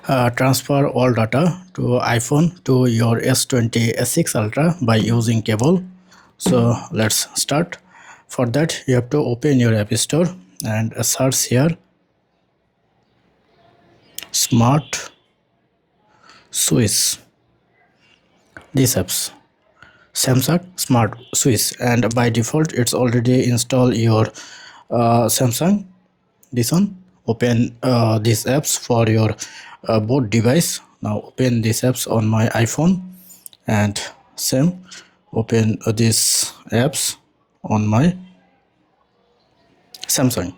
Transfer all data to iPhone to your S26 Ultra by using cable. So let's start. For that, you have to open your App Store and search here Smart Swiss. These apps, Samsung Smart Swiss, and by default it's already installed your Samsung. This one, open these apps for your both device. Now open these apps on my iPhone, and same open these apps on my Samsung,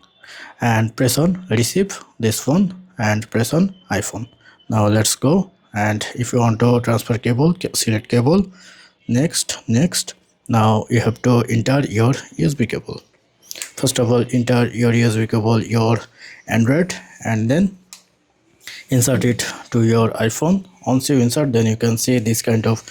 and press on receive this one and press on iPhone. Now let's go, and if you want to transfer cable, select cable, next. Now you have to enter your USB cable. First of all, enter your USB cable, your Android, and then insert it to your iPhone. Once you insert, then you can see this kind of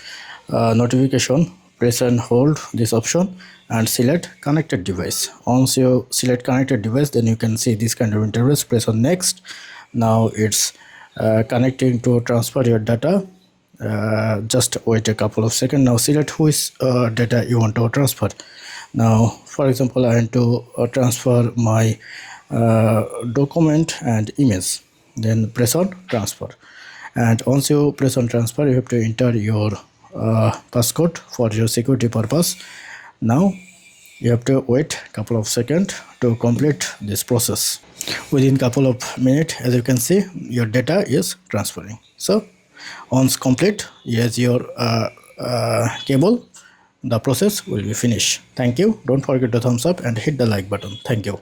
notification. Press and hold this option and select connected device. Once you select connected device, then you can see this kind of interface. Press on next. Now it's connecting to transfer your data. Just wait a couple of seconds. Now select which data you want to transfer. Now for example, I want to transfer my document and image. Then press on transfer, and once you press on transfer, you have to enter your passcode for your security purpose. Now you have to wait a couple of seconds to complete this process. Within couple of minutes, as you can see, your data is transferring. So once complete, yes, your cable, the process will be finished. Thank you. Don't forget to thumbs up and hit the like button. Thank you.